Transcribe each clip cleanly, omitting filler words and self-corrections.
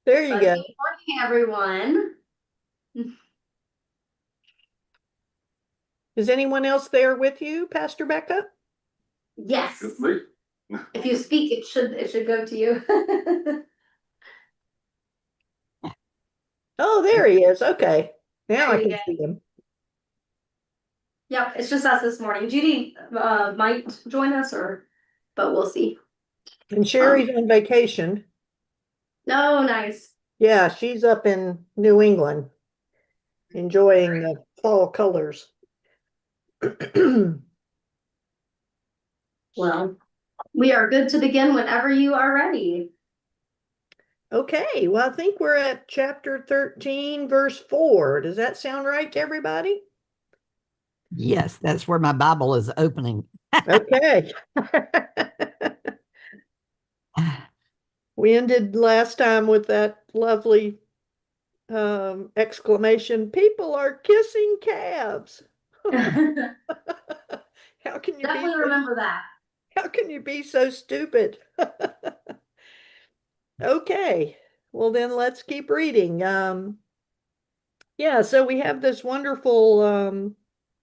There you But go. good morning, everyone. Is anyone else there with you, Pastor Becca? Yes. If you speak, it should go to you. Oh, there he is. Okay. Now There I you can go. see him. Yep, it's just us this morning. Judy might join us, but we'll see. And Sherry's on vacation. No, nice. Yeah, she's up in New England enjoying the fall colors. Well, we are good to begin whenever you are ready. Okay, well, I think we're at chapter 13, verse 4. Does that sound right to everybody? Yes, that's where my Bible is opening. Okay. We ended last time with that lovely exclamation, people are kissing calves. Definitely How can you be so, remember that. how can you be so stupid? Okay, well then let's keep reading. Yeah, so we have this wonderful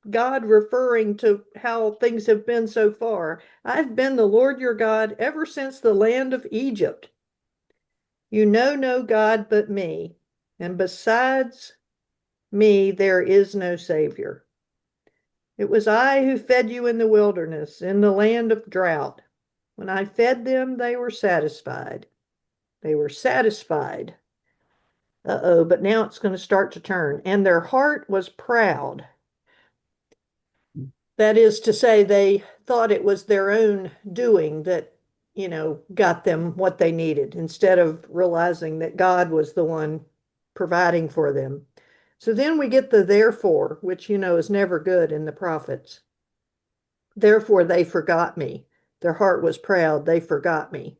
God referring to how things have been so far. I've been the Lord your God ever since the land of Egypt. You know no God but me, and besides me there is no Savior. It was I who fed you in the wilderness, in the land of drought. When I fed them, they were satisfied. They were satisfied. Uh-oh, but now it's going to start to turn. And their heart was proud. That is to say, they thought it was their own doing that, got them what they needed instead of realizing that God was the one providing for them. So then we get the therefore, which, is never good in the prophets. Therefore, they forgot me. Their heart was proud. They forgot me.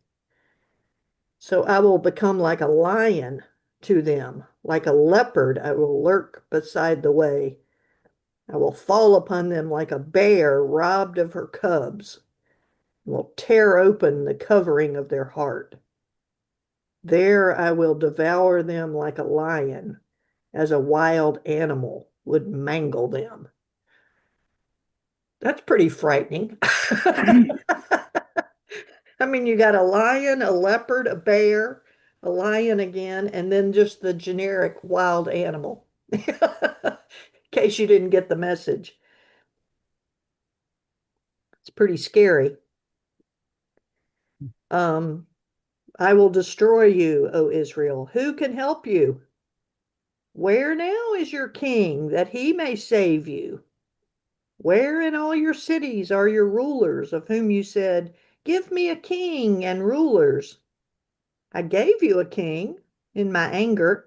So I will become like a lion to them, like a leopard. I will lurk beside the way. I will fall upon them like a bear robbed of her cubs, and will tear open the covering of their heart. There I will devour them like a lion, as a wild animal would mangle them. That's pretty frightening. I mean, you got a lion, a leopard, a bear, a lion again, and then just the generic wild animal. In case you didn't get the message. It's pretty scary. Um, I will destroy you, O Israel. Who can help you? Where now is your king that he may save you? Where in all your cities are your rulers of whom you said, give me a king and rulers? I gave you a king in my anger,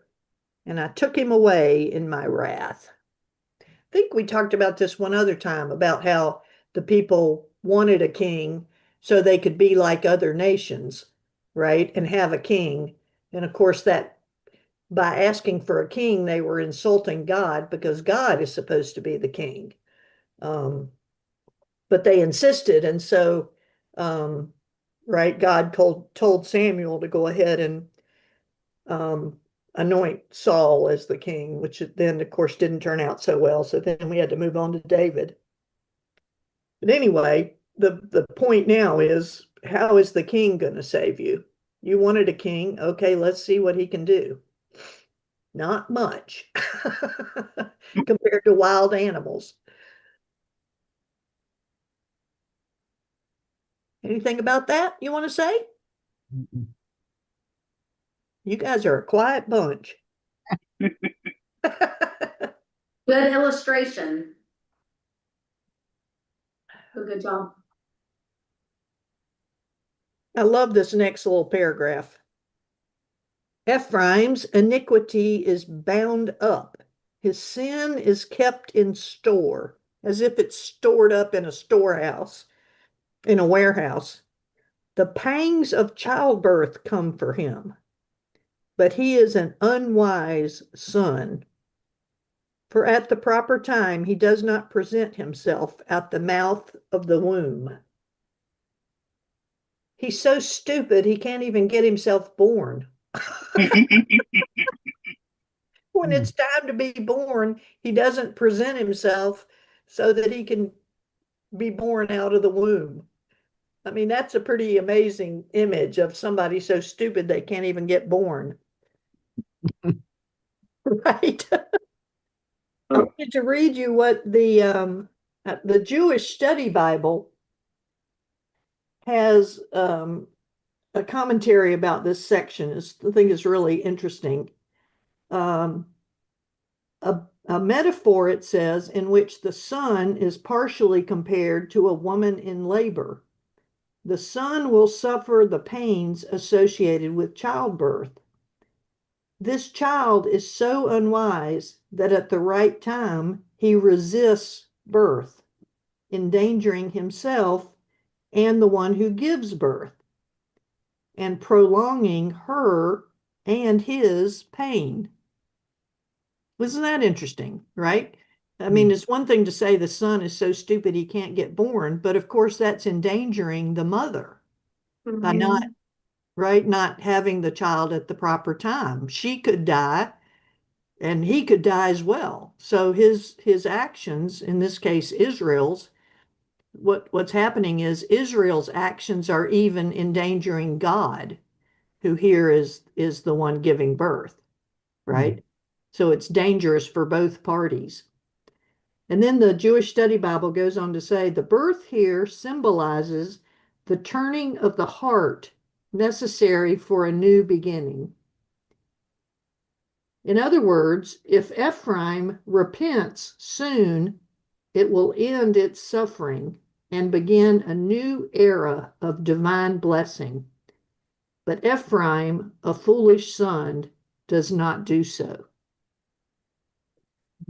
and I took him away in my wrath. I think we talked about this one other time about how the people wanted a king so they could be like other nations, right? And have a king. And of course, that by asking for a king, they were insulting God because God is supposed to be the king. Um, but they insisted. And so, um, right, God told Samuel to go ahead and um, anoint Saul as the king, which then, of course, didn't turn out so well. So then we had to move on to David. But anyway, the point now is how is the king going to save you? You wanted a king. Okay, let's see what he can do. Not much compared to wild animals. Anything about that you want to say? You guys are a quiet bunch. Good illustration. Good job. I love this next little paragraph. Ephraim's iniquity is bound up. His sin is kept in store, as if it's stored up in a storehouse, in a warehouse. The pangs of childbirth come for him, but he is an unwise son. For at the proper time he does not present himself at the mouth of the womb. He's so stupid he can't even get himself born. When it's time to be born, he doesn't present himself so that he can be born out of the womb. I mean, that's a pretty amazing image of somebody so stupid they can't even get born. Right? I wanted to read you what the Jewish Study Bible has a commentary about this section. I think it's really interesting. Um, a metaphor, it says, in which the son is partially compared to a woman in labor. The son will suffer the pains associated with childbirth. This child is so unwise that at the right time he resists birth, endangering himself and the one who gives birth, and prolonging her and his pain. Isn't that interesting, right? I mean, it's one thing to say the son is so stupid he can't get born, but of course that's endangering the mother by not, right, not having the child at the proper time. She could die and he could die as well. So his actions, in this case Israel's, what's happening is Israel's actions are even endangering God, who here is the one giving birth, right? So it's dangerous for both parties. And then the Jewish Study Bible goes on to say the birth here symbolizes the turning of the heart necessary for a new beginning. In other words, if Ephraim repents soon, it will end its suffering and begin a new era of divine blessing. But Ephraim, a foolish son, does not do so.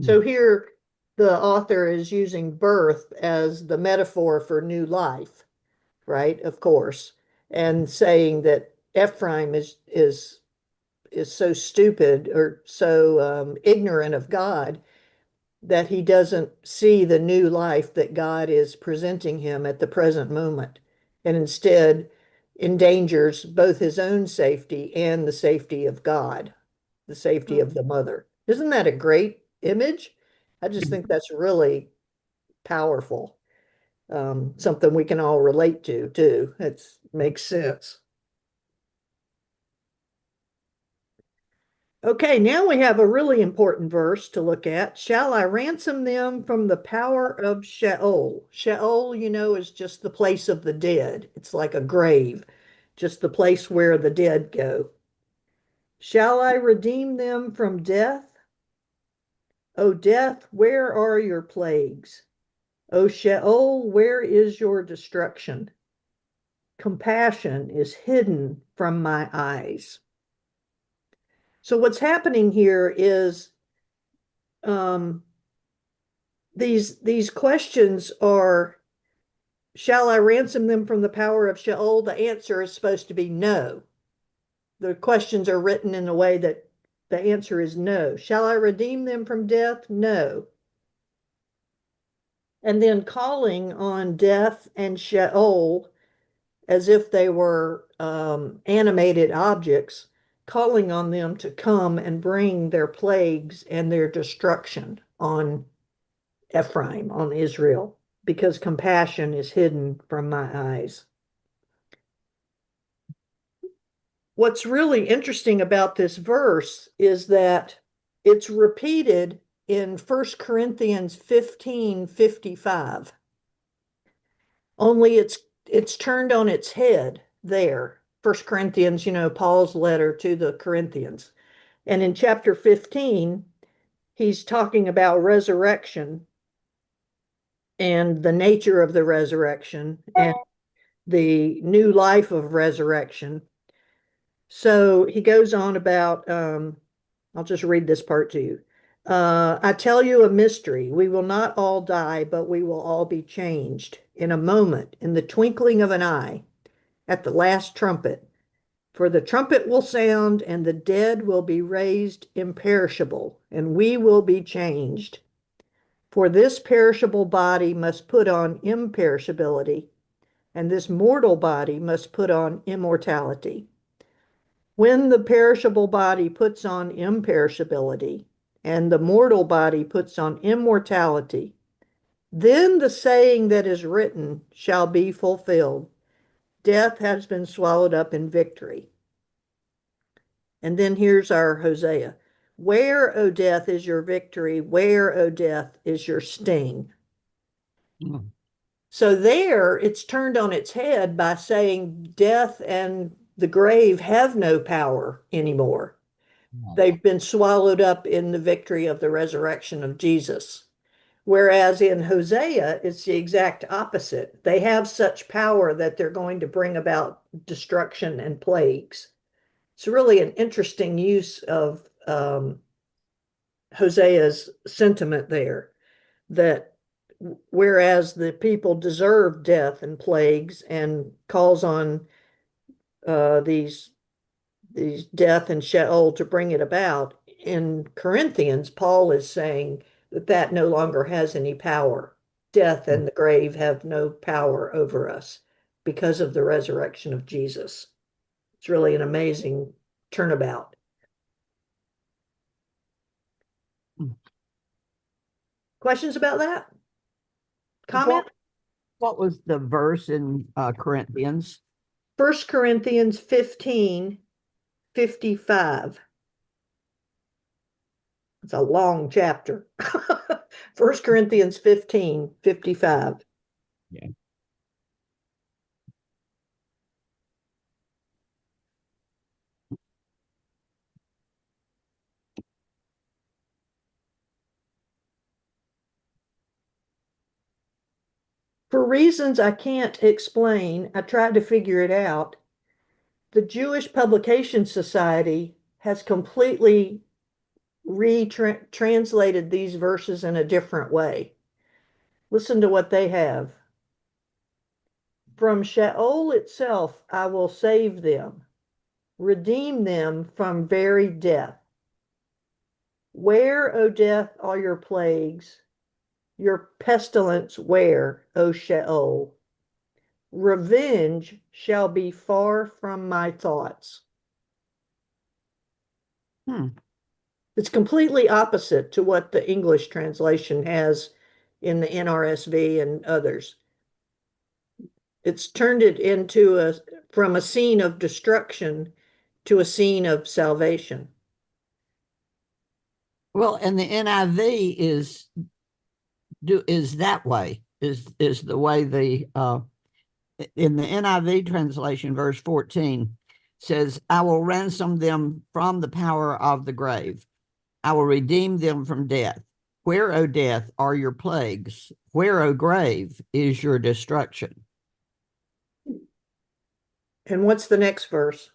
So here the author is using birth as the metaphor for new life, right? Of course, and saying that Ephraim is so stupid or so ignorant of God that he doesn't see the new life that God is presenting him at the present moment, and instead endangers both his own safety and the safety of God, the safety of the mother. Isn't that a great image? I just think that's really powerful. Something we can all relate to too. It makes sense. Okay, now we have a really important verse to look at. Shall I ransom them from the power of Sheol? Sheol, you know, is just the place of the dead. It's like a grave, just the place where the dead go. Shall I redeem them from death? O death, where are your plagues? O Sheol, where is your destruction? Compassion is hidden from my eyes. So what's happening here is um, these questions are, shall I ransom them from the power of Sheol? The answer is supposed to be no. The questions are written in a way that the answer is no. Shall I redeem them from death? No. And then calling on death and Sheol as if they were animated objects, calling on them to come and bring their plagues and their destruction on Ephraim, on Israel, because compassion is hidden from my eyes. What's really interesting about this verse is that it's repeated in 1 Corinthians 15:55. Only it's turned on its head there. 1 Corinthians, you know, Paul's letter to the Corinthians. And in chapter 15, he's talking about resurrection and the nature of the resurrection and the new life of resurrection. So he goes on about, I'll just read this part to you. I tell you a mystery. We will not all die, but we will all be changed in a moment, in the twinkling of an eye, at the last trumpet. For the trumpet will sound, and the dead will be raised imperishable, and we will be changed. For this perishable body must put on imperishability, and this mortal body must put on immortality. When the perishable body puts on imperishability, and the mortal body puts on immortality, then the saying that is written shall be fulfilled. Death has been swallowed up in victory. And then here's our Hosea. Where, O death, is your victory? Where, O death, is your sting? Mm. So there it's turned on its head by saying death and the grave have no power anymore. They've been swallowed up in the victory of the resurrection of Jesus. Whereas in Hosea, it's the exact opposite. They have such power that they're going to bring about destruction and plagues. It's really an interesting use of Hosea's sentiment there, that whereas the people deserve death and plagues and calls on these death and Sheol to bring it about, in Corinthians, Paul is saying that that no longer has any power. Death and the grave have no power over us because of the resurrection of Jesus. It's really an amazing turnabout. Questions about that? Comment? What was the verse in Corinthians? 1 Corinthians 15:55. It's a long chapter. 1 Corinthians 15:55. Yeah. For reasons I can't explain, I tried to figure it out. The Jewish Publication Society has completely retranslated these verses in a different way. Listen to what they have. From Sheol itself I will save them, redeem them from very death. Where, O death, are your plagues? Your pestilence where, O Sheol? Revenge shall be far from my thoughts. It's completely opposite to what the English translation has in the NRSV and others. It's turned it into from a scene of destruction to a scene of salvation. Well, and the NIV is that way, is the way the in the NIV translation, verse 14 says, I will ransom them from the power of the grave. I will redeem them from death. Where, O death, are your plagues? Where, O grave, is your destruction? And what's the next verse?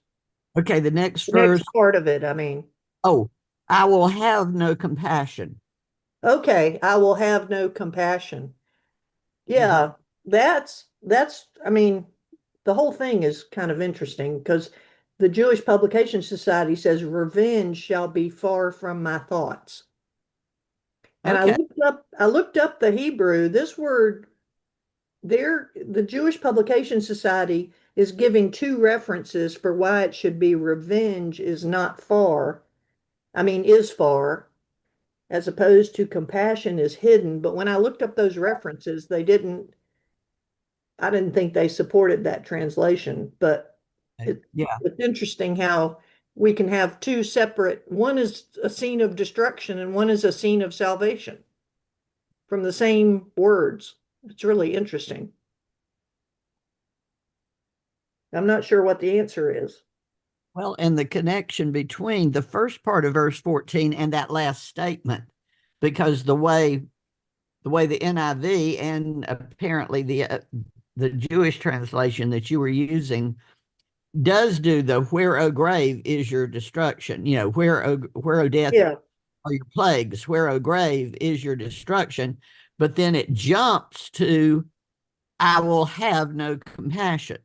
Okay, the next The verse. next part of it, I mean. Oh, I will have no compassion. Okay, I will have no compassion. Yeah, I mean, the whole thing is kind of interesting because the Jewish Publication Society says revenge shall be far from my thoughts. And Okay. I looked up the Hebrew. This word there, the Jewish Publication Society is giving two references for why it should be revenge is not far. I mean, is far, as opposed to compassion is hidden. But when I looked up those references, I didn't think they supported that translation, but Yeah. it's interesting how we can have two separate, one is a scene of destruction and one is a scene of salvation from the same words. It's really interesting. I'm not sure what the answer is. Well, and the connection between the first part of verse 14 and that last statement, because the NIV and apparently the Jewish translation that you were using does do the where, O grave, is your destruction. You know, where, O death, Yeah. are your plagues? Where, O grave, is your destruction? But then it jumps to, I will have no compassion.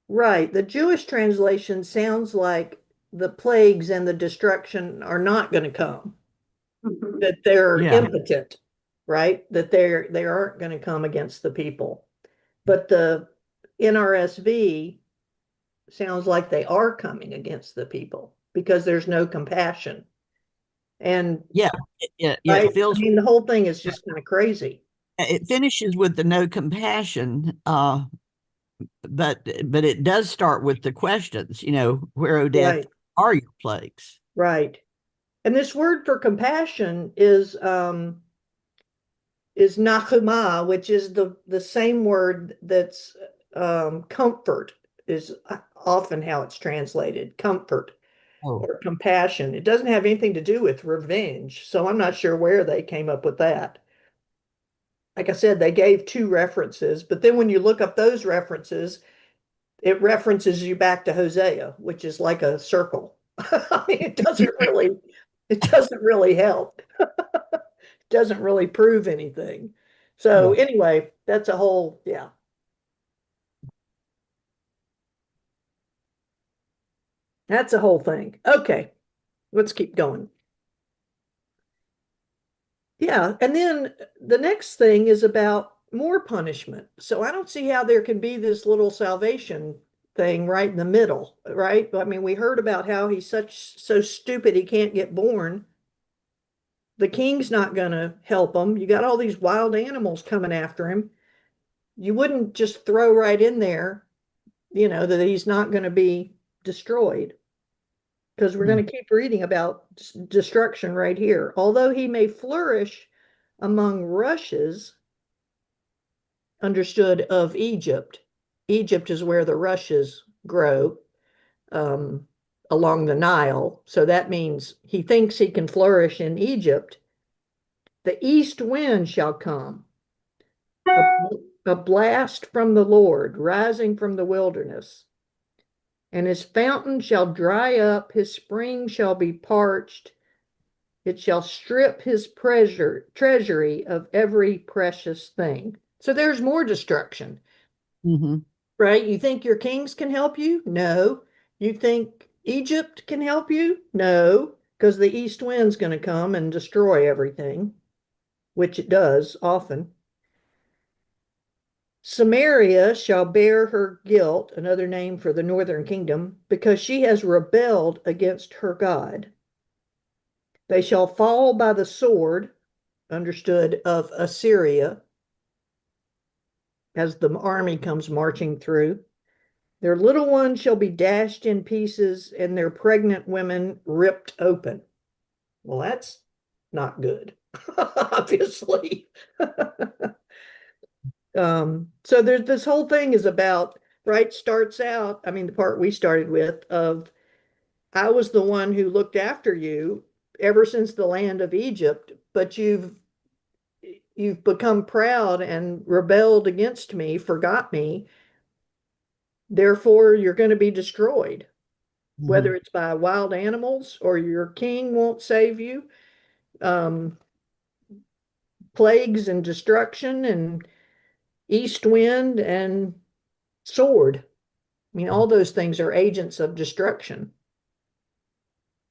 Right. The Jewish translation sounds like the plagues and the destruction are not going to come, that they're Yeah. impotent, right? That they aren't going to come against the people. But the NRSV sounds like they are coming against the people because there's no compassion. And Yeah, right, it feels, I mean, the whole thing is just kind of crazy. it finishes with the no compassion, but it does start with the questions, where, O death, Right, are your plagues? right. And this word for compassion is nachuma, which is the same word that's comfort is often how it's translated, comfort Oh, or compassion. It doesn't have anything to do with revenge, so I'm not sure where they came up with that. Like I said, they gave two references, but then when you look up those references, it references you back to Hosea, which is like a circle. I mean, it doesn't really help. It doesn't really prove anything. So yeah. anyway, that's a whole, yeah, that's a whole thing. Okay, let's keep going. Yeah, and then the next thing is about more punishment. So I don't see how there can be this little salvation thing right in the middle, right? I mean, we heard about how he's so stupid he can't get born. The king's not going to help him. You got all these wild animals coming after him. You wouldn't just throw right in there, that he's not going to be destroyed because we're Mm, going to keep reading about destruction right here. Although he may flourish among rushes, understood of Egypt. Egypt is where the rushes grow um, along the Nile. So that means he thinks he can flourish in Egypt. The east wind shall come, a, a blast from the Lord, rising from the wilderness. And his fountain shall dry up, his spring shall be parched. It shall strip his treasury of every precious thing. So there's more destruction. hmm Right? You think your kings can help you? No. You think Egypt can help you? No, because the east wind's going to come and destroy everything, which it does often. Samaria shall bear her guilt, another name for the northern kingdom, because she has rebelled against her God. They shall fall by the sword, understood of Assyria, as the army comes marching through. Their little ones shall be dashed in pieces, and their pregnant women ripped open. Well, that's not good, obviously. So there's this whole thing is about, right, starts out, I mean, the part we started with of I was the one who looked after you ever since the land of Egypt, but you've become proud and rebelled against me, forgot me. Therefore, you're going to be destroyed, whether hmm it's by wild animals or your king won't save you. Um, Plagues and destruction and east wind and sword. I mean, all those things are agents of destruction.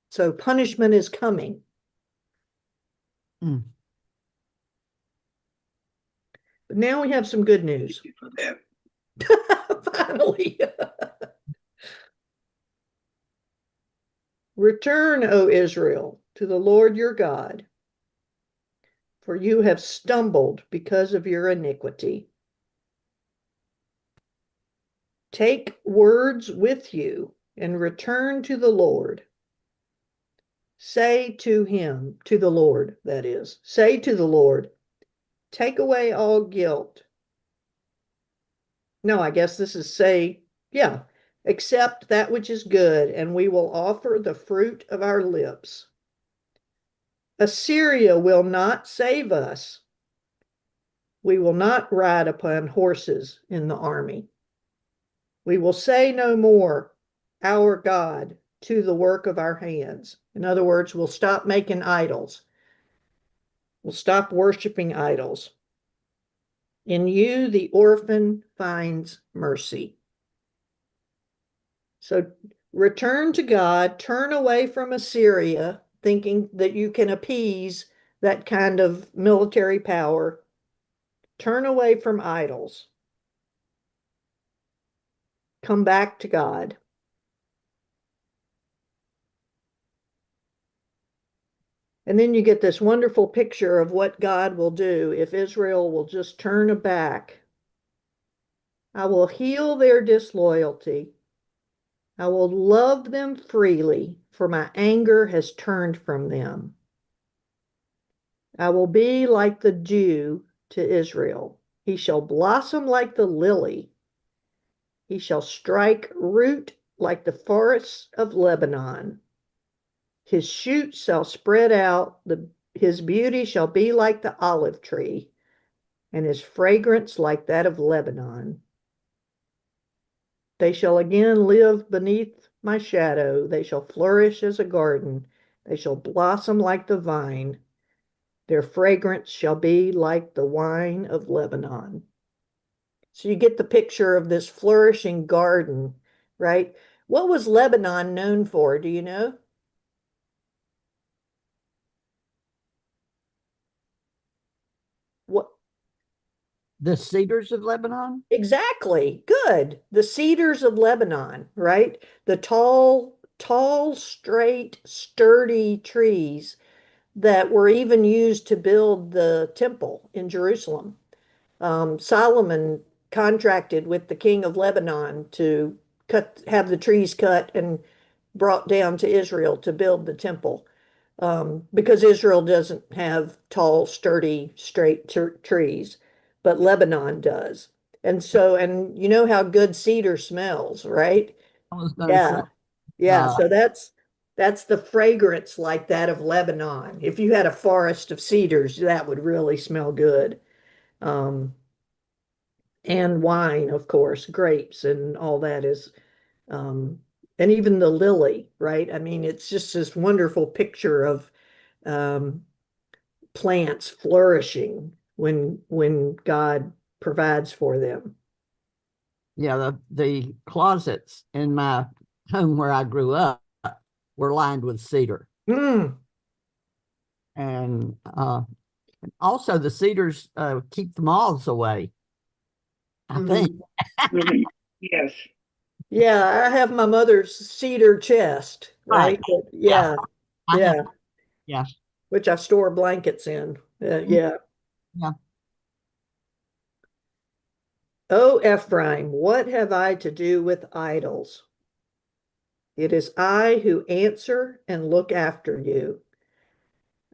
So punishment is coming. mm. But now we have some good news. Finally. Return, O Israel, to the Lord your God, for you have stumbled because of your iniquity. Take words with you and return to the Lord. Say to him, to the Lord, that is, say to the Lord, take away all guilt. No, I guess this is say, yeah, accept that which is good, and we will offer the fruit of our lips. Assyria will not save us. We will not ride upon horses in the army. We will say no more, our God, to the work of our hands. In other words, we'll stop making idols. We'll stop worshiping idols. In you, the orphan finds mercy. So return to God, turn away from Assyria, thinking that you can appease that kind of military power. Turn away from idols. Come back to God. And then you get this wonderful picture of what God will do if Israel will just turn back. I will heal their disloyalty. I will love them freely, for my anger has turned from them. I will be like the dew to Israel. He shall blossom like the lily. He shall strike root like the forests of Lebanon. His shoots shall spread out, his beauty shall be like the olive tree, and his fragrance like that of Lebanon. They shall again live beneath my shadow. They shall flourish as a garden. They shall blossom like the vine. Their fragrance shall be like the wine of Lebanon. So you get the picture of this flourishing garden, right? What was Lebanon known for? Do you know? What The cedars of Lebanon? exactly? Good. The cedars of Lebanon, right? The tall, straight, sturdy trees that were even used to build the temple in Jerusalem. Solomon contracted with the king of Lebanon to have the trees cut and brought down to Israel to build the temple. Because Israel doesn't have tall, sturdy, straight trees, but Lebanon does. And you know how good cedar smells, right? I was going to say, Yeah. Yeah. uh, So that's the fragrance like that of Lebanon. If you had a forest of cedars, that would really smell good. Um, and wine, of course, grapes and all that is, um, and even the lily, right? I mean, it's just this wonderful picture of um, plants flourishing when God provides for them. yeah, the closets in my home where I grew up were lined with cedar. Mm, And also the cedars keep the moths away, I think. mhm. Yes. Yeah, I have my mother's cedar chest, Right. right? But Yeah. yeah, I have, yeah, yeah. which I store blankets in. Mm, Yeah. yeah. Oh, Ephraim, what have I to do with idols? It is I who answer and look after you.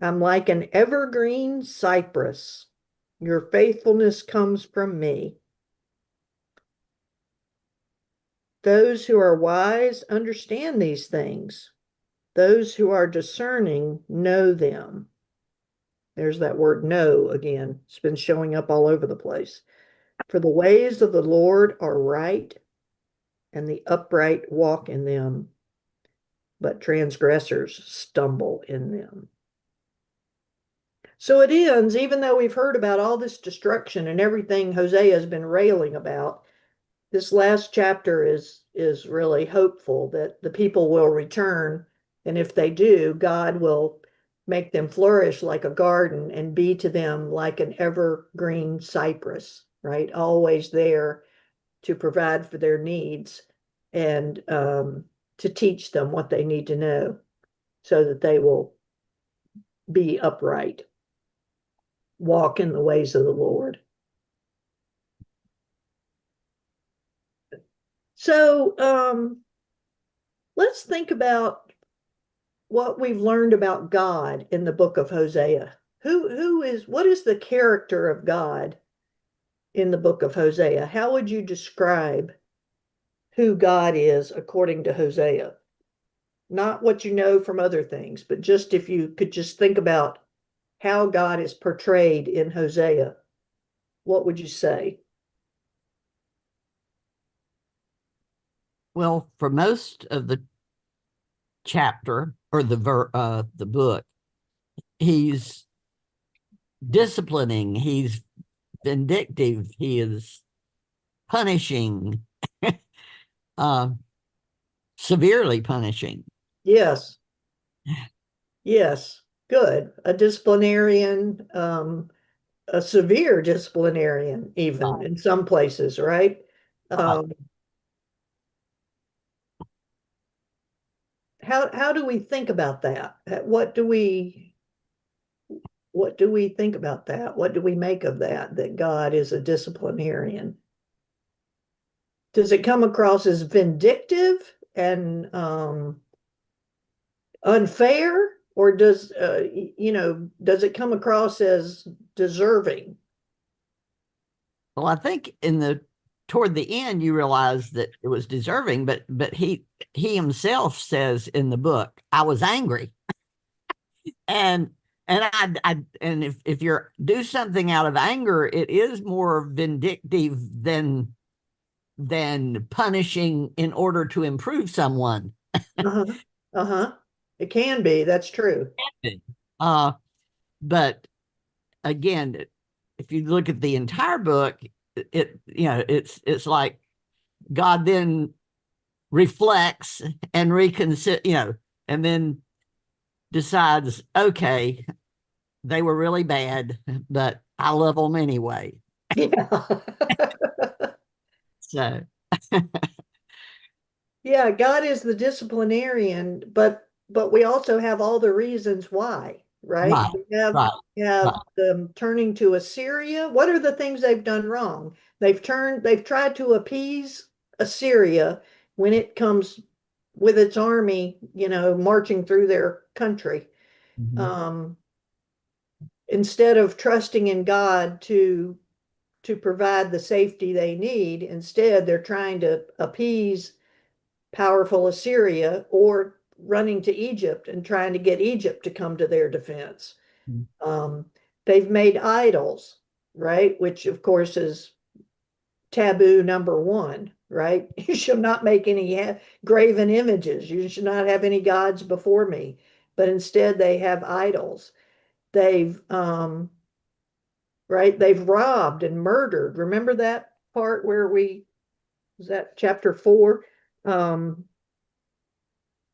I'm like an evergreen cypress. Your faithfulness comes from me. Those who are wise understand these things. Those who are discerning know them. There's that word know again. It's been showing up all over the place. For the ways of the Lord are right, and the upright walk in them, but transgressors stumble in them. So it ends, even though we've heard about all this destruction and everything Hosea has been railing about, this last chapter is really hopeful that the people will return, and if they do, God will make them flourish like a garden and be to them like an evergreen cypress, right? Always there to provide for their needs and to teach them what they need to know so that they will be upright, walk in the ways of the Lord. So let's think about what we've learned about God in the book of Hosea. What is the character of God in the book of Hosea? How would you describe who God is according to Hosea? Not what you know from other things, but just if you could just think about how God is portrayed in Hosea, what would you say? Well, for most of the chapter or the book, he's disciplining, he's vindictive, he is punishing, uh, severely punishing. Yes, yes, good. A disciplinarian, a severe disciplinarian, even in some places, right? Right. Um, how do we think about that? What do we? What do we think about that? What do we make of that, that God is a disciplinarian? Does it come across as vindictive and unfair, or does does it come across as deserving? Well, I think toward the end you realize that it was deserving, but he himself says in the book, I was angry. And and if you're do something out of anger, it is more vindictive than punishing in order to improve someone. Uh-huh. Uh-huh. It can be, that's true. Uh, but again, if you look at the entire book, it's like God then reflects and reconsider, and then decides, okay, they were really bad, but I love them anyway. Yeah. So, Yeah, God is the disciplinarian, but we also have all the reasons why, right? right, We right, have right. them turning to Assyria. What are the things they've done wrong? They've tried to appease Assyria when it comes with its army, marching through their country. Mhm. Um, Instead of trusting in God to provide the safety they need, instead they're trying to appease powerful Assyria or running to Egypt and trying to get Egypt to come to their defense. Mhm. Um, they've made idols, right? Which, of course, is taboo number one, right? You shall not make any graven images. You should not have any gods before me. But instead, they have idols. They've, right? They've robbed and murdered. Remember that part where was that chapter 4? Um,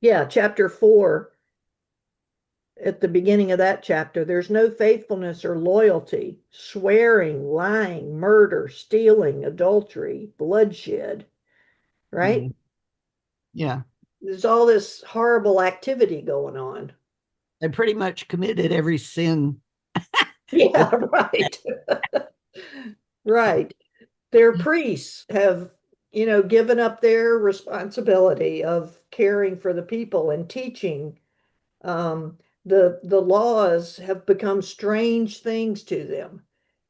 yeah, chapter 4, at the beginning of that chapter, there's no faithfulness or loyalty, swearing, lying, murder, stealing, adultery, bloodshed, right? Mhm. Yeah, There's all this horrible activity going on. they pretty much committed every sin Yeah, that. right. Right. Their priests have, given up their responsibility of caring for the people and teaching. The laws have become strange things to them.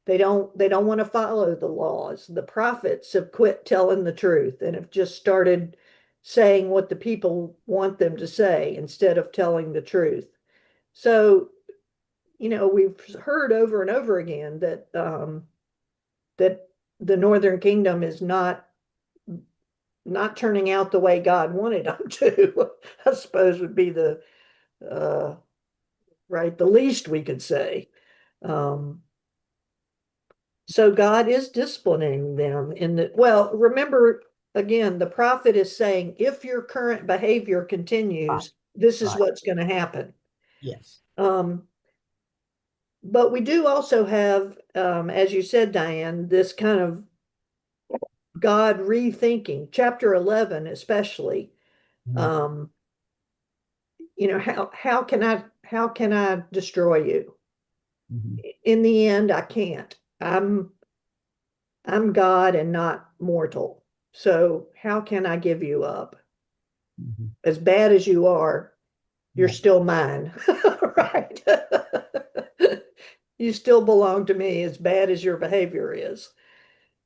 They don't want to follow the laws. The prophets have quit telling the truth and have just started saying what the people want them to say instead of telling the truth. So, we've heard over and over again that the Northern Kingdom is not turning out the way God wanted them to. I suppose would be the uh, right, the least we could say. Um, so God is disciplining them well, remember again, the prophet is saying, if your current behavior Right, continues, this is right. what's going to happen. Yes. Um, but we do also have, as you said, Diane, this kind of God rethinking, chapter 11, especially. Mhm. Um, how can I destroy you? Mhm. In the end, I can't. I'm God and not mortal. So how can I give you up? Mhm. As bad as you are, you're Yeah. still mine. Right. You still belong to me as bad as your behavior is.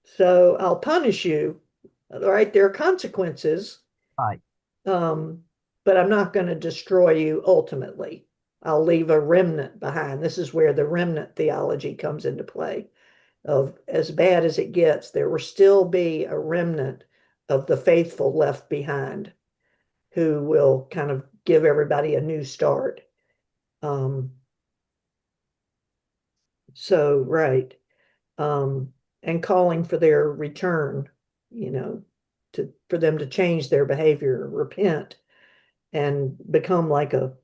So I'll punish you. All right. There are consequences, Right. um, but I'm not going to destroy you ultimately. I'll leave a remnant behind. This is where the remnant theology comes into play. Of as bad as it gets, there will still be a remnant of the faithful left behind who will kind of give everybody a new start. Um, so, right. Um, and calling for their return, you know, for them to change their behavior, repent, and become like a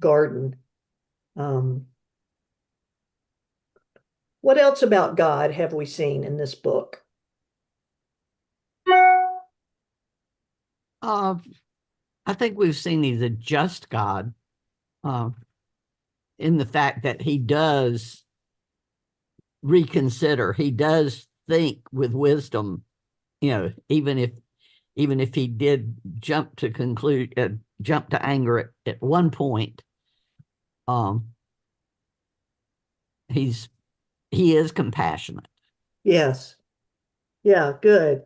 garden. Um, what else about God have we seen in this book? Uh, I think we've seen he's a just God. Uh, in the fact that he does reconsider. He does think with wisdom, even if he did jump to anger at one point. He is compassionate. Yes. Yeah, good.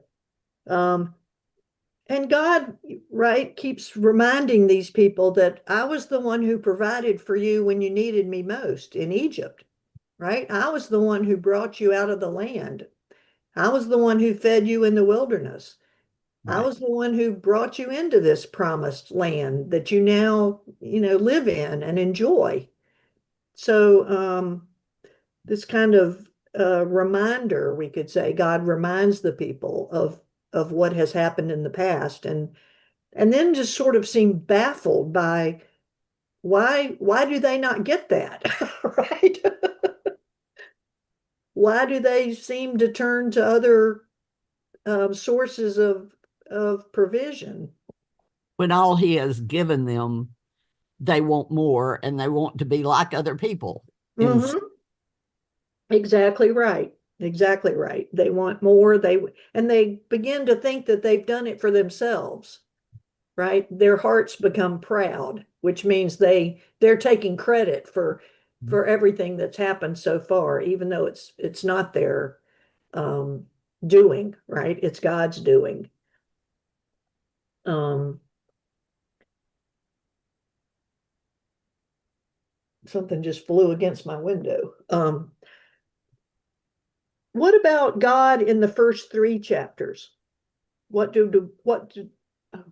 And God, right, keeps reminding these people that I was the one who provided for you when you needed me most in Egypt, right? I was the one who brought you out of the land. I was the one who fed you in the wilderness. I Right. was the one who brought you into this promised land that you now, live in and enjoy. So, this kind of reminder, we could say, God reminds the people of what has happened in the past, and then just sort of seem baffled by why do they not get that, right? Why do they seem to turn to other sources of provision? When all he has given them, they want more and they want to be like other people. Mm-hmm. Exactly right. Exactly right. They want more. And they begin to think that they've done it for themselves, right? Their hearts become proud, which means they're taking credit for everything that's happened so far, even though it's not their um, doing, right? It's God's doing. Um, Something just flew against my window. What about God in the first three chapters? Oh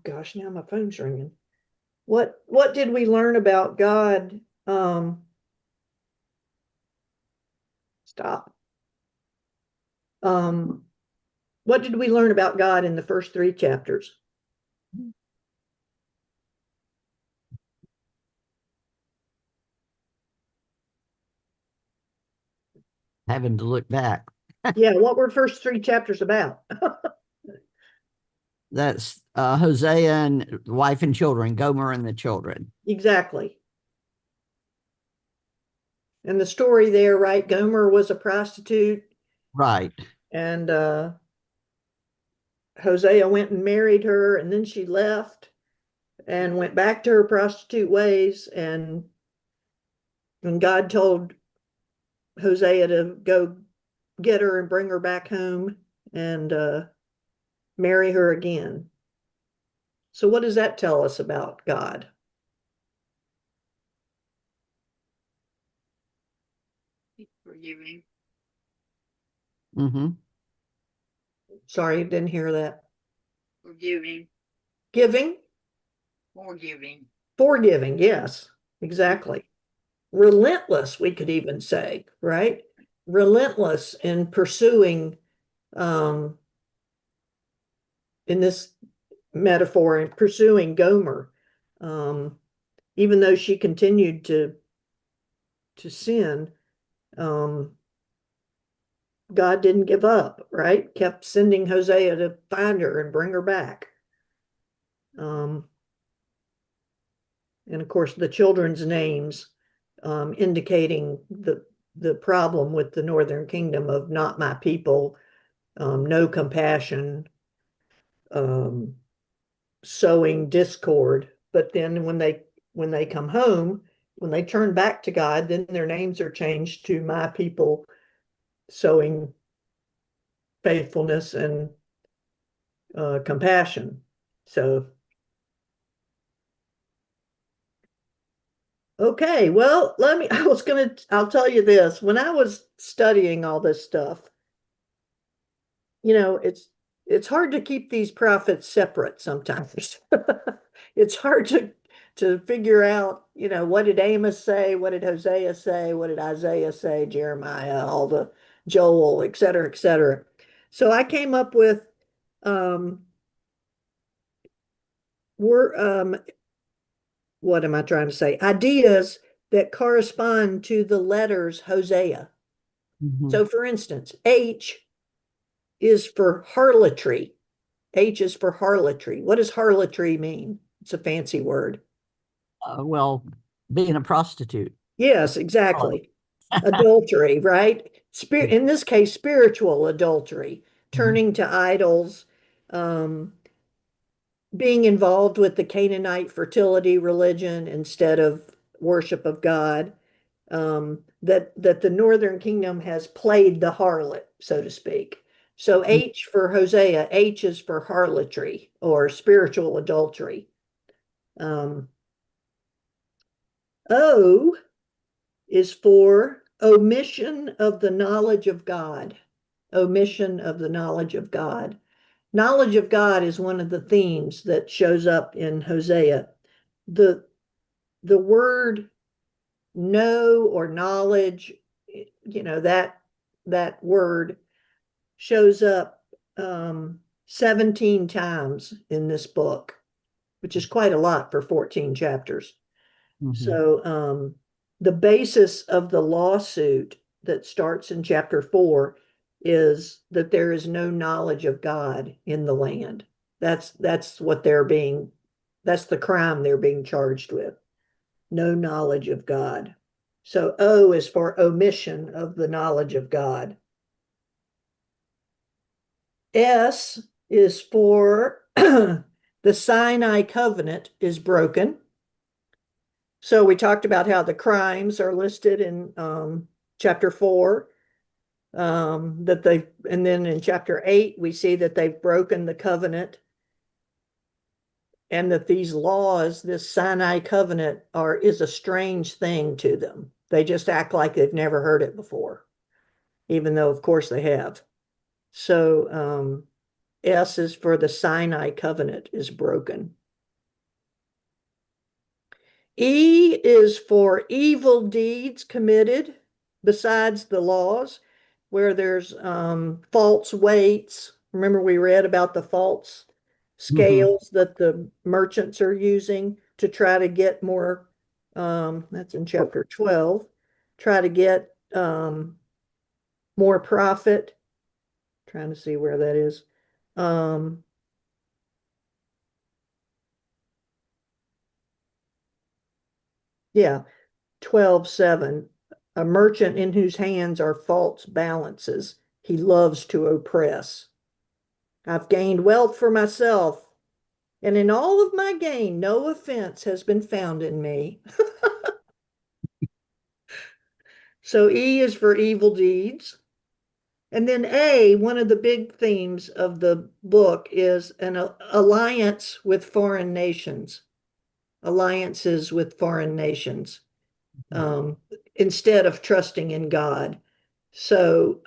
gosh, now my phone's ringing. What did we learn about God? Stop. Um, what did we learn about God in the first three chapters? Having to look back. Yeah, what were first three chapters about? That's Hosea and wife and children, Gomer and the children. Exactly. And the story there, right? Gomer was a prostitute, Right. and Hosea went and married her, and then she left and went back to her prostitute ways. And God told Hosea to go get her and bring her back home and marry her again. So, what does that tell us about God? Forgiving, Mm-hmm. Sorry, didn't hear that. forgiving, Giving, forgiving. forgiving, yes, exactly. Relentless, we could even say, right? Relentless in pursuing, um, in this metaphor, in pursuing Gomer, um, even though she continued to sin. Um, God didn't give up, right? Kept sending Hosea to find her and bring her back. Um, and of course, the children's names indicating the problem with the Northern Kingdom of not my people, no compassion, um, sowing discord. But then when they come home, when they turn back to God, then their names are changed to my people, sowing faithfulness and compassion. So, okay, well, I'll tell you this. When I was studying all this stuff, it's hard to keep these prophets separate sometimes. It's hard to figure out, what did Amos say? What did Hosea say? What did Isaiah say? Jeremiah, all the Joel, et cetera, et cetera. So I came up with um, we're what am I trying to say? Ideas that correspond to the letters Hosea. Mm-hmm. So, for instance, H is for harlotry. H is for harlotry. What does harlotry mean? It's a fancy word. Well, being a prostitute. Yes, exactly. Adultery, right? In this case, spiritual adultery, turning to idols, um, being involved with the Canaanite fertility religion instead of worship of God. That the Northern Kingdom has played the harlot, so to speak. So H for Hosea, H is for harlotry or spiritual adultery. Um, O is for omission of the knowledge of God. Omission of the knowledge of God. Knowledge of God is one of the themes that shows up in Hosea. The the word know or knowledge, that word shows up 17 times in this book, which is quite a lot for 14 chapters. So the basis of the lawsuit that starts in chapter 4 is that there is no knowledge of God in the land. That's that's the crime they're being charged with. No knowledge of God. So O is for omission of the knowledge of God. S is for the Sinai covenant is broken. So we talked about how the crimes are listed in chapter 4. And then in chapter 8, we see that they've broken the covenant, and that these laws, this Sinai covenant, is a strange thing to them. They just act like they've never heard it before, even though, of course, they have. So S is for the Sinai covenant is broken. E is for evil deeds committed besides the laws, where there's false weights. Remember, we read about the false scales that the merchants are using to try to get more. That's in chapter 12. Try to get more profit. Trying to see where that is. Yeah, 12:7. A merchant in whose hands are false balances, he loves to oppress. I've gained wealth for myself, and in all of my gain, no offense has been found in me. So E is for evil deeds. And then A, one of the big themes of the book is an alliance with foreign nations, alliances with foreign nations, instead of trusting in God. So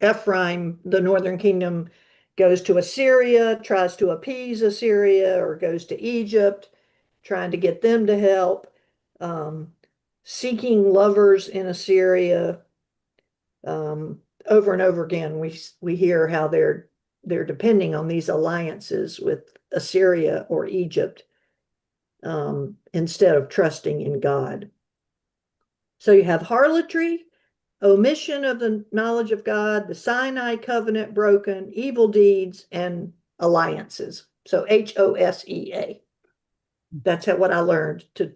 Ephraim, the northern kingdom, goes to Assyria, tries to appease Assyria, or goes to Egypt, trying to get them to help, seeking lovers in Assyria. Over and over again, we hear how they're depending on these alliances with Assyria or Egypt, instead of trusting in God. So you have harlotry, omission of the knowledge of God, the Sinai covenant broken, evil deeds, and alliances. So Hosea. That's what I learned to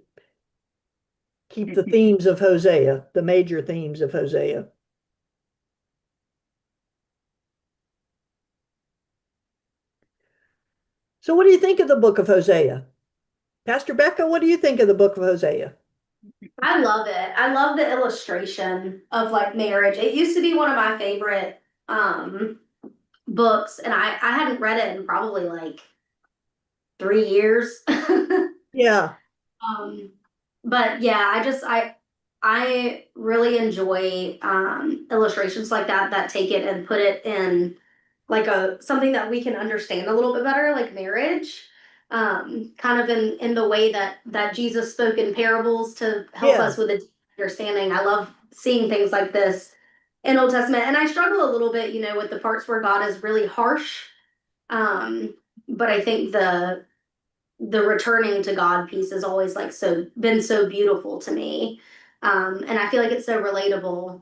keep the themes of Hosea, the major themes of Hosea. So what do you think of the book of Hosea? Pastor Becca, what do you think of the book of Hosea? I love it. I love the illustration of like marriage. It used to be one of my favorite books, and I hadn't read it in probably like 3 years. Yeah. But yeah, I really enjoy illustrations like that take it and put it in like something that we can understand a little bit better, like marriage. Kind of in the way that Jesus spoke in parables to help Yeah. us with a understanding. I love seeing things like this in Old Testament, and I struggle a little bit, with the parts where God is really harsh. But I think the returning to God piece has always like been so beautiful to me. And I feel like it's so relatable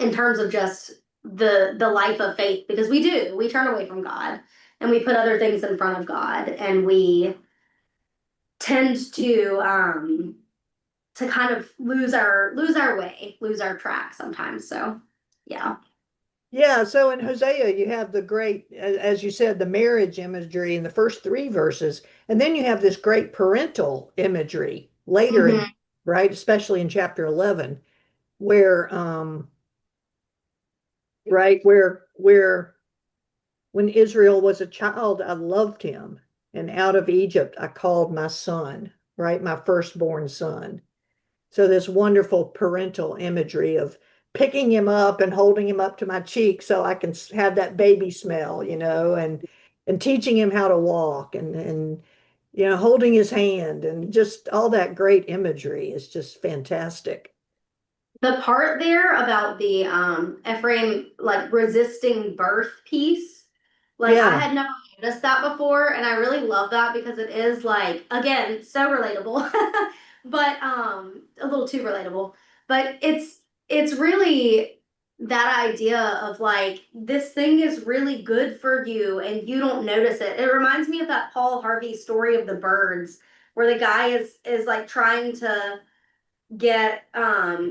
in terms of just the life of faith, because we turn away from God and we put other things in front of God, and we tend to kind of lose our way, lose our track sometimes. So yeah. Yeah, so in Hosea, you have the great, as you said, the marriage imagery in the first three verses, and then you have this great parental imagery later in, Hmm. right, especially in chapter 11, where, right, where when Israel was a child, I loved him, and out of Egypt I called my son, right, my firstborn son. So this wonderful parental imagery of picking him up and holding him up to my cheek so I can have that baby smell, and teaching him how to walk and holding his hand and just all that great imagery is just fantastic. The part there about the Ephraim like resisting birth piece, like I Yeah, had never noticed that before, and I really love that because it is like again so relatable, but a little too relatable. But it's really that idea of like this thing is really good for you and you don't notice it. It reminds me of that Paul Harvey story of the birds, where the guy is like trying to get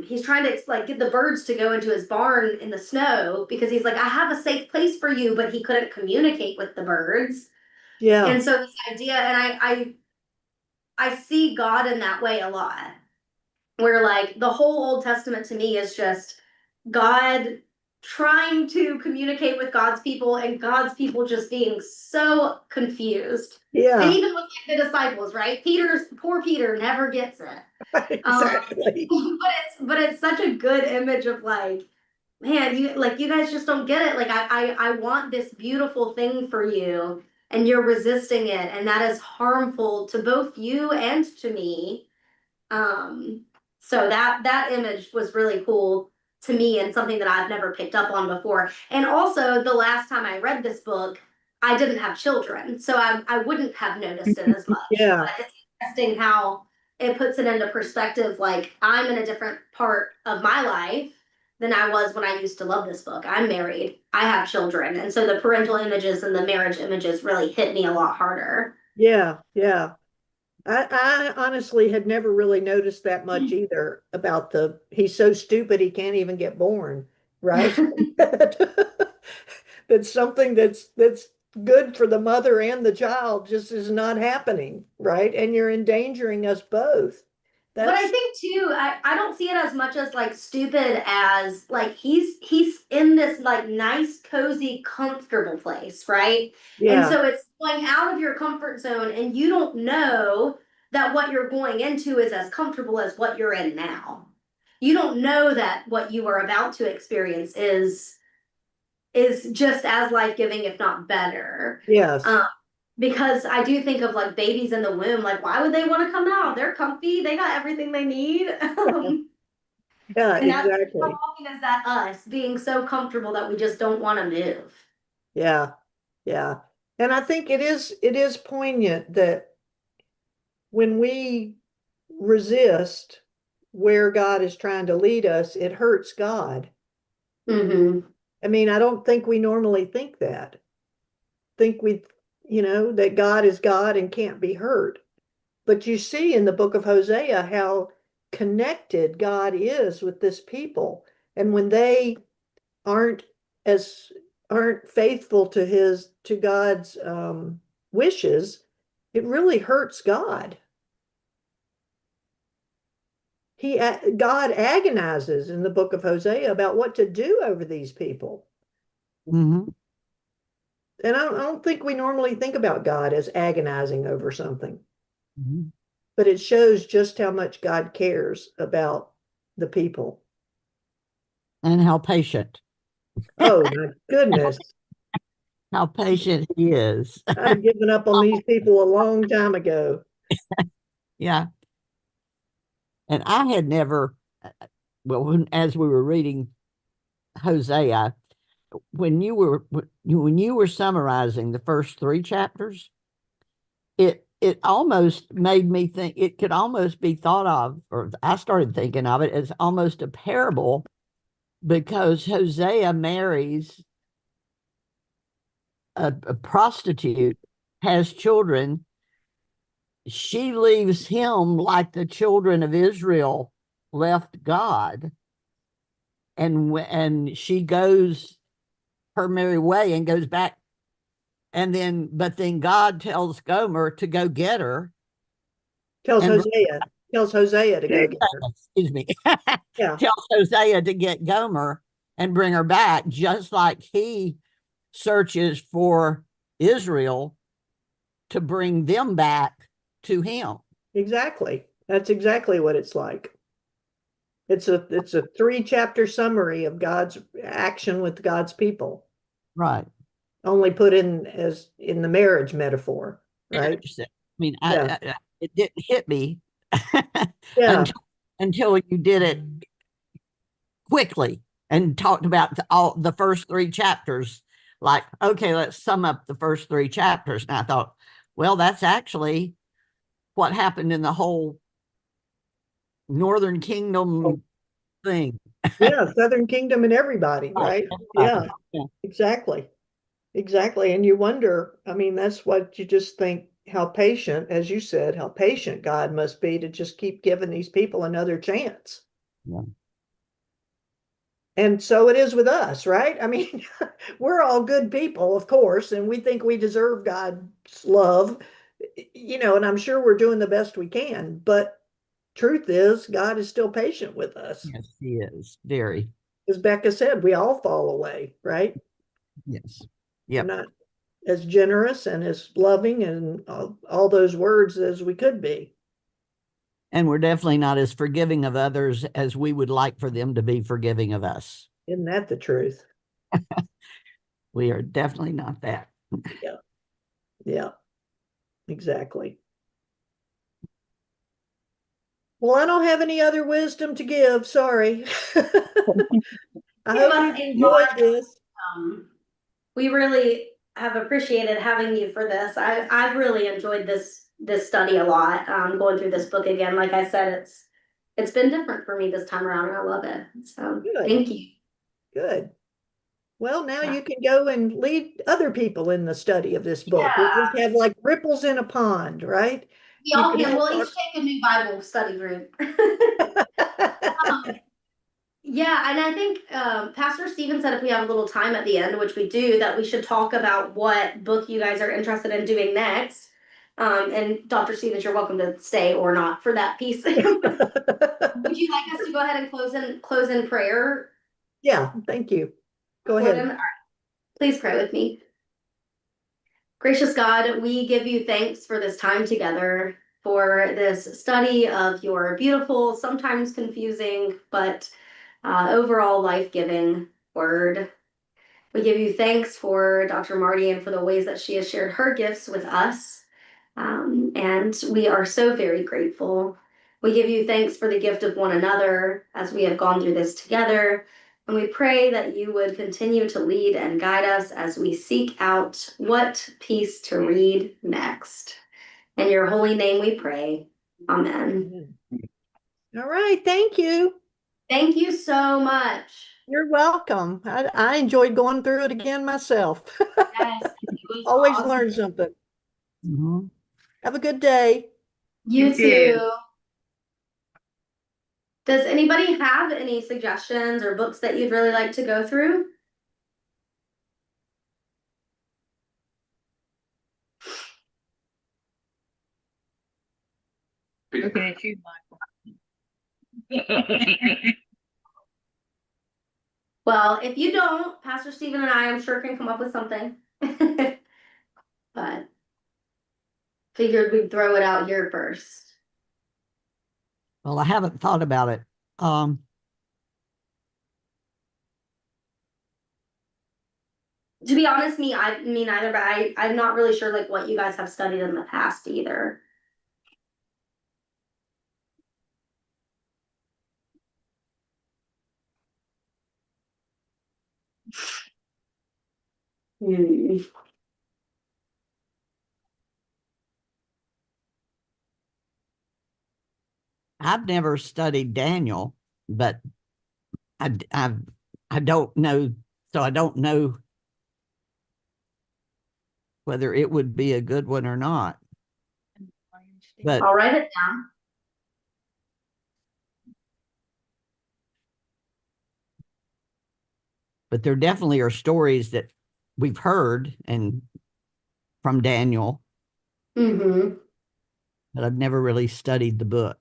he's trying to like get the birds to go into his barn in the snow because he's like I have a safe place for you, but he couldn't communicate with the birds. yeah, And so this idea, and I see God in that way a lot, where like the whole Old Testament to me is just God trying to communicate with God's people and God's people just being so confused. And yeah, even with like the disciples, right? Poor Peter never gets it. exactly. But it's such a good image of like, man, you guys just don't get it. Like I want this beautiful thing for you, and you're resisting it, and that is harmful to both you and to me. So that image was really cool to me and something that I've never picked up on before. And also the last time I read this book, I didn't have children, so I wouldn't have noticed it as much. Yeah, But it's interesting how it puts it into perspective. Like I'm in a different part of my life than I was when I used to love this book. I'm married, I have children, and so the parental images and the marriage images really hit me a lot harder. yeah, yeah. I honestly had never really noticed that much either about he's so stupid he can't even get born, right? That something that's good for the mother and the child just is not happening, right? And you're endangering us both. But I That's think too, I don't see it as much as like stupid as like he's in this like nice, cozy, comfortable place, right? And yeah, so it's going out of your comfort zone and you don't know that what you're going into is as comfortable as what you're in now. You don't know that what you are about to experience is just as life-giving, if not better. yes. Um, because I do think of like babies in the womb, like why would they want to come out? They're comfy, they got everything they need. Yeah, And that's how exactly. often is that us being so comfortable that we just don't want to move. Yeah, yeah. And I think it is poignant that when we resist where God is trying to lead us, it hurts God. Mm-hmm. I mean, I don't think we normally think that. Think that God is God and can't be hurt. But you see in the book of Hosea how connected God is with this people. And when they aren't as aren't faithful to God's wishes, it really hurts God. God agonizes in the book of Hosea about what to do over these people. Hmm. And I don't think we normally think about God as agonizing over something, Hmm. but it shows just how much God cares about the people. And how patient, Oh my goodness. how patient he is. I'd have given up on these people a long time ago. Yeah. And I had never, well, as we were reading Hosea, when you were summarizing the first three chapters, it almost made me think it could almost be thought of, or I started thinking of it as almost a parable because Hosea marries a prostitute, has children, she leaves him like the children of Israel left God, and she goes her merry way and goes back, but then God tells Gomer to go get her Tells and Hosea to go get her. excuse me, Yeah, tells Hosea to get Gomer and bring her back, just like he searches for Israel to bring them back to him. exactly. That's exactly what it's like. It's a 3-chapter summary of God's action with God's people, Right. only put in as in the marriage metaphor, right? I mean, Yeah. it didn't hit me Yeah. until you did it quickly and talked about all the first 3 chapters. Like, okay, let's sum up the first 3 chapters. And I thought, well, that's actually what happened in the whole Northern Kingdom thing. Yeah, Southern Kingdom and everybody, right? Yeah, Yeah. exactly. Exactly. And you wonder, I mean, that's what you just think how patient, as you said, how patient God must be to just keep giving these people another chance. Yeah. And so it is with us, right? I mean, we're all good people, of course, and we think we deserve God's love, and I'm sure we're doing the best we can. But truth is, God is still patient with us. Yes, he is. Very. As Becca said, we all fall away, right? Yes. We're Yep. not as generous and as loving and all those words as we could be. And we're definitely not as forgiving of others as we would like for them to be forgiving of us. Isn't that the truth? We are definitely not that. Yeah. Yeah, exactly. Well, I don't have any other wisdom to give. Sorry. I hope you enjoyed this. We really have appreciated having you for this. I've really enjoyed this study a lot. Going through this book again, like I said, it's been different for me this time around, and I love it. So Good. thank you. Good. Well, now Yeah. you can go and lead other people in the study of this book. We'll just have like ripples in a pond, right? We all can. We'll each take a new Bible study group. Yeah, and I think Pastor Stevens said if we have a little time at the end, which we do, that we should talk about what book you guys are interested in doing next. And Dr. Stevens, you're welcome to stay or not for that piece. Would you like us to go ahead and close in prayer? Yeah, thank you. Go ahead. All right. Please pray with me. Gracious God, we give you thanks for this time together, for this study of your beautiful, sometimes confusing, but overall life-giving word. We give you thanks for Dr. Marty and for the ways that she has shared her gifts with us. And we are so very grateful. We give you thanks for the gift of one another as we have gone through this together. And we pray that you would continue to lead and guide us as we seek out what piece to read next. In your holy name we pray. Amen. All right. Thank you. Thank you so much. You're welcome. I enjoyed going through it again myself. Yes, it was Always awesome. learn something. Mm-hmm. Have a good day. You too. Does anybody have any suggestions or books that you'd really like to go through? Looking at you, Michael. Well, if you don't, Pastor Stephen and I, I'm sure, can come up with something. But figured we'd throw it out here first. Well, I haven't thought about it. To be honest, me neither, but I'm not really sure like what you guys have studied in the past either. I've never studied Daniel, but I don't know, so I don't know whether it would be a good one or not. But I'll write it down. there definitely are stories that we've heard and from Daniel, Mm-hmm. but I've never really studied the book.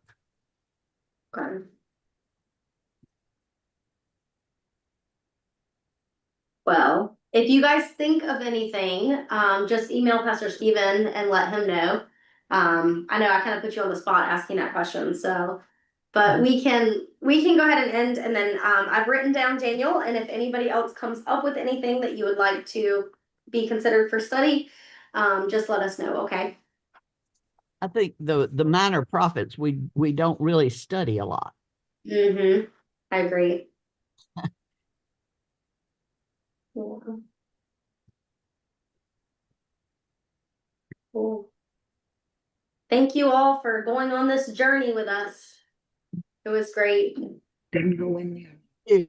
Okay. Well, if you guys think of anything, just email Pastor Steven and let him know. I know I kind of put you on the spot asking that question, so, but we can go ahead and end, and then I've written down Daniel, and if anybody else comes up with anything that you would like to be considered for study, just let us know, okay? I think the minor prophets we don't really study a lot. Mm-hmm. I agree. Yeah. Cool. Thank you all for going on this journey with us. It was great. Didn't go in there.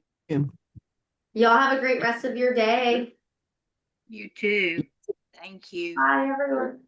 Y'all have a great rest of your day. You too. Thank you. Bye, everyone.